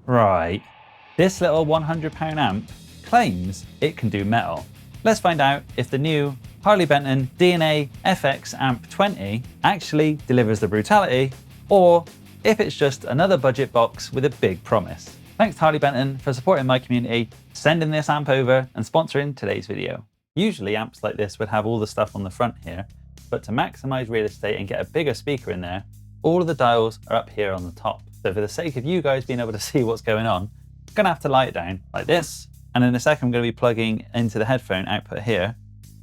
Right, this little £100 amp claims it can do metal. Let's find out if the new Harley Benton DNAFX AmP20 actually delivers the brutality, or if it's just another budget box with a big promise. Thanks to Harley Benton for supporting my community, sending this amp over and sponsoring today's video. Usually amps like this would have all the stuff on the front here, but to maximize real estate and get a bigger speaker in there, all of the dials are up here on the top. So for the sake of you guys being able to see what's going on, I'm gonna have to light it down like this. And in a second, I'm gonna be plugging into the headphone output here.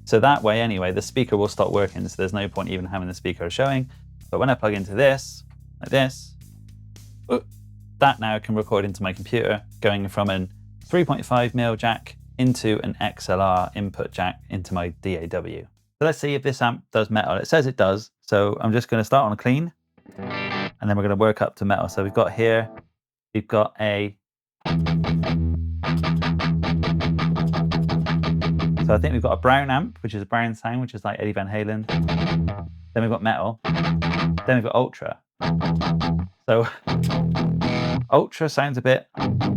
So that way anyway, the speaker will stop working. So there's no point even having the speaker showing. But when I plug into this, like this, that now can record into my computer, going from an 3.5mm jack into an XLR input jack into my DAW. So let's see if this amp does metal. It says it does. So I'm just gonna start on a clean, and then we're gonna work up to metal. So we've got here, we've got a, so I think we've got a brown amp, which is a brown sound, which is like Eddie Van Halen. Then we've got metal. Then we've got ultra. So ultra sounds a bit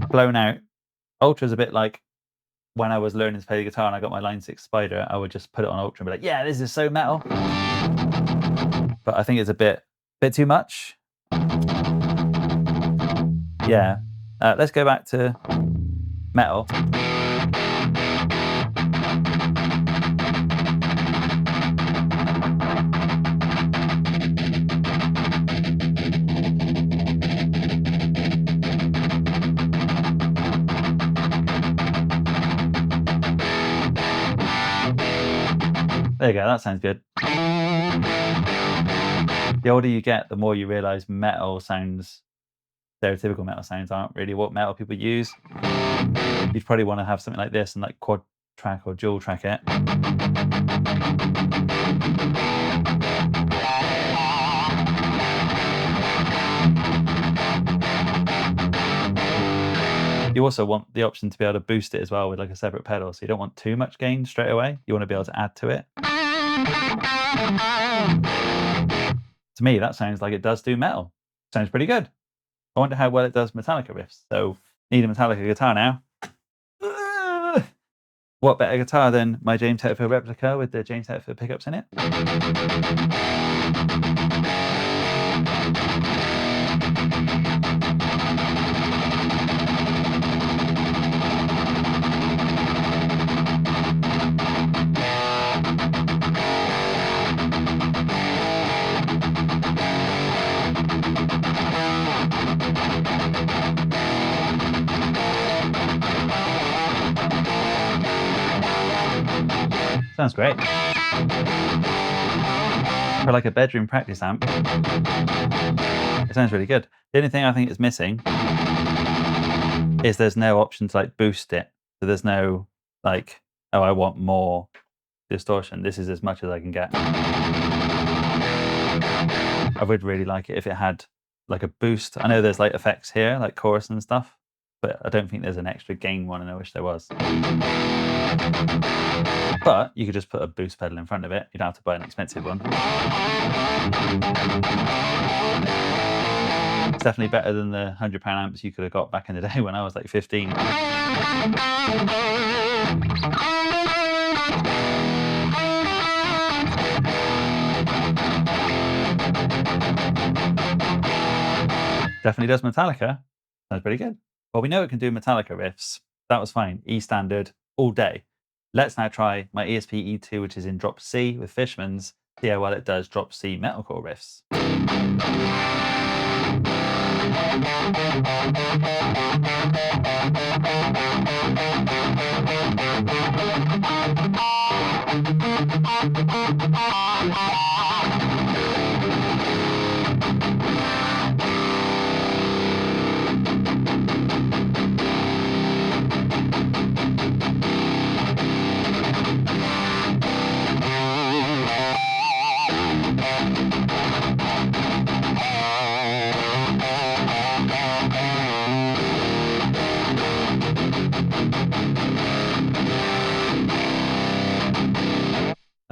blown out. Ultra is a bit like when I was learning to play the guitar and I got my Line 6 Spider, I would just put it on ultra and be like, yeah, this is so metal. But I think it's a bit too much. Yeah. Let's go back to metal. There you go, that sounds good. The older you get, the more you realize metal sounds, stereotypical metal sounds aren't really what metal people use. You'd probably want to have something like this and like quad track or dual track it. You also want the option to be able to boost it as well with like a separate pedal. So you don't want too much gain straight away. You want to be able to add to it. To me, that sounds like it does do metal. Sounds pretty good. I wonder how well it does Metallica riffs. So need a Metallica guitar now. What better guitar than my James Hetfield replica with the James Hetfield pickups in it? Sounds great. For like a bedroom practice amp, it sounds really good. The only thing I think is missing is there's no option to like boost it. So there's no like, oh, I want more distortion. This is as much as I can get. I would really like it if it had like a boost. I know there's like effects here, like chorus and stuff, but I don't think there's an extra gain one, and I wish there was. But you could just put a boost pedal in front of it. You'd have to buy an expensive one. It's definitely better than the £100 amps you could have got back in the day when I was like 15. Definitely does Metallica. Sounds pretty good. Well, we know it can do Metallica riffs. That was fine. E standard all day. Let's now try my ESP E2, which is in drop C with Fishman's. See how well it does drop C metalcore riffs.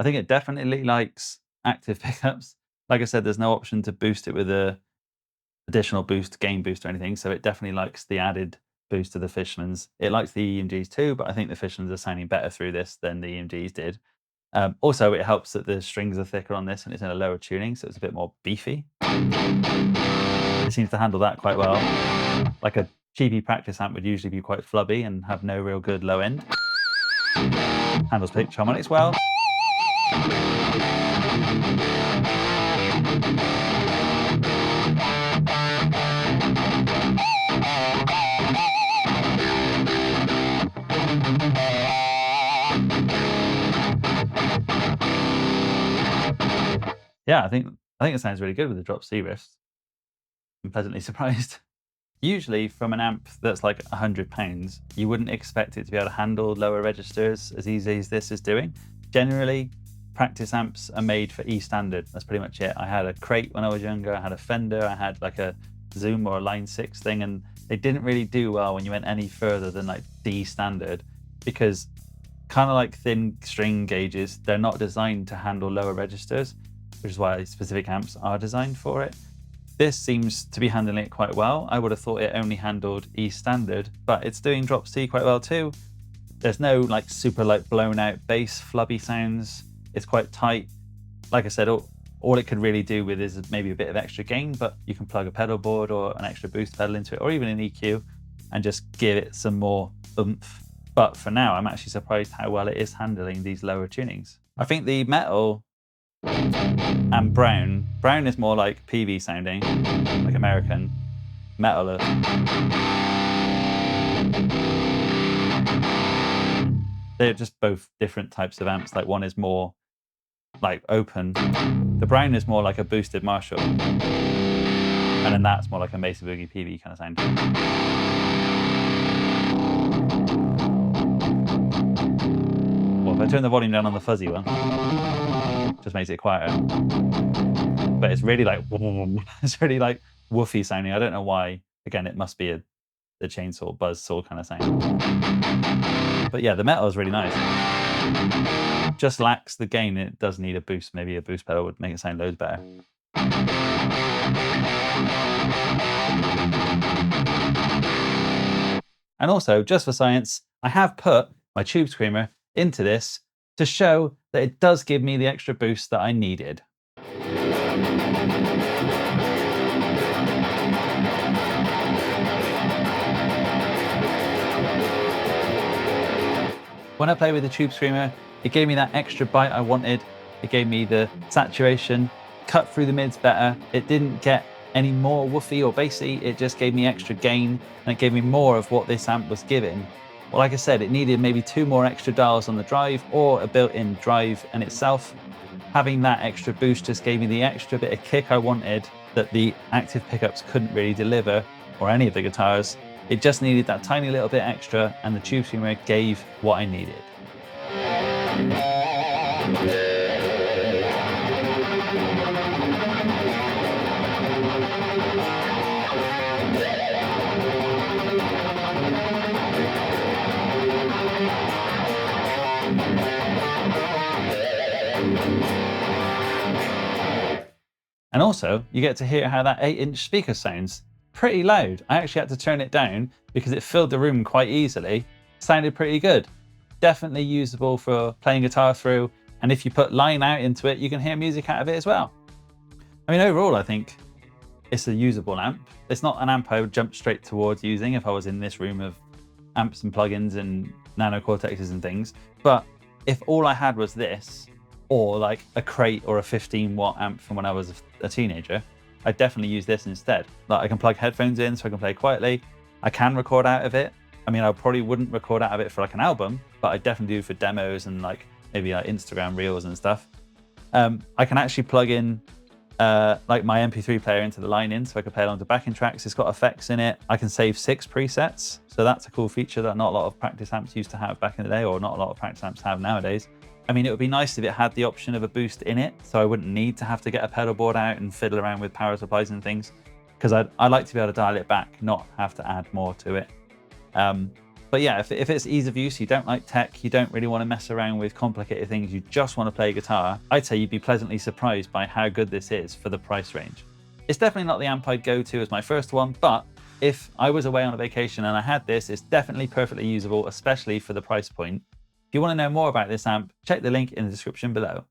I think it definitely likes active pickups. Like I said, there's no option to boost it with a additional boost, gain boost or anything. So it definitely likes the added boost of the Fishmans. It likes the EMGs too, but I think the Fishmans are sounding better through this than the EMGs did. Also, it helps that the strings are thicker on this and it's in a lower tuning, so it's a bit more beefy. It seems to handle that quite well. Like a cheapy practice amp would usually be quite flubby and have no real good low end. Handles pitch harmonics well. Yeah, I think it sounds really good with the drop C riffs. I'm pleasantly surprised. Usually from an amp that's like £100, you wouldn't expect it to be able to handle lower registers as easy as this is doing. Generally, practice amps are made for E standard. That's pretty much it. I had a Crate when I was younger, I had a Fender, I had like a Zoom or a Line 6 thing, and they didn't really do well when you went any further than like D standard, because kind of like thin string gauges, they're not designed to handle lower registers, which is why specific amps are designed for it. This seems to be handling it quite well. I would have thought it only handled E standard, but it's doing drop C quite well too. There's no like super like blown out bass flubby sounds. It's quite tight. Like I said, all it could really do with is maybe a bit of extra gain, but you can plug a pedal board or an extra boost pedal into it, or even an EQ, and just give it some more oomph. But for now, I'm actually surprised how well it is handling these lower tunings. I think the metal and brown is more like PV sounding, like American. Metal they're just both different types of amps. Like one is more like open. The brown is more like a boosted Marshall. And then that's more like a Mesa Boogie PV kind of sound. Well, if I turn the volume down on the fuzzy one, just makes it quieter. But it's really like, it's really like woofy sounding. I don't know why. Again, it must be the chainsaw buzz saw kind of sound. But yeah, the metal is really nice. Just lacks the gain. It does need a boost. Maybe a boost pedal would make it sound loads better. And also, just for science, I have put my Tube Screamer into this to show that it does give me the extra boost that I needed. When I play with the Tube Screamer, it gave me that extra bite I wanted. It gave me the saturation, cut through the mids better. It didn't get any more woofy or bassy. It just gave me extra gain, and it gave me more of what this amp was giving. Well, like I said, it needed maybe 2 more extra dials on the drive or a built-in drive in itself. Having that extra boost just gave me the extra bit of kick I wanted that the active pickups couldn't really deliver, or any of the guitars. It just needed that tiny little bit extra, and the Tube Screamer gave what I needed. And also, you get to hear how that 8-inch speaker sounds. Pretty loud. I actually had to turn it down because it filled the room quite easily. Sounded pretty good. Definitely usable for playing guitar through, and if you put line out into it, you can hear music out of it as well. I mean, overall, I think it's a usable amp. It's not an amp I would jump straight towards using if I was in this room of amps and plugins and nano cortexes and things. But if all I had was this, or like a Crate or a 15-watt amp from when I was a teenager, I'd definitely use this instead. Like, I can plug headphones in so I can play quietly. I can record out of it. I mean, I probably wouldn't record out of it for like an album, but I definitely do for demos and like maybe like Instagram reels and stuff. I can actually plug in like my MP3 player into the line in so I can play along to backing tracks. It's got effects in it. I can save 6 presets. So that's a cool feature that not a lot of practice amps used to have back in the day, or not a lot of practice amps have nowadays. I mean, it would be nice if it had the option of a boost in it, so I wouldn't need to have to get a pedal board out and fiddle around with power supplies and things, because I like to be able to dial it back, not have to add more to it. But yeah, if it's ease of use, you don't like tech, you don't really want to mess around with complicated things, you just want to play guitar, I'd say you'd be pleasantly surprised by how good this is for the price range. It's definitely not the amp I'd go to as my first one, but if I was away on a vacation and I had this, it's definitely perfectly usable, especially for the price point. If you want to know more about this amp, check the link in the description below.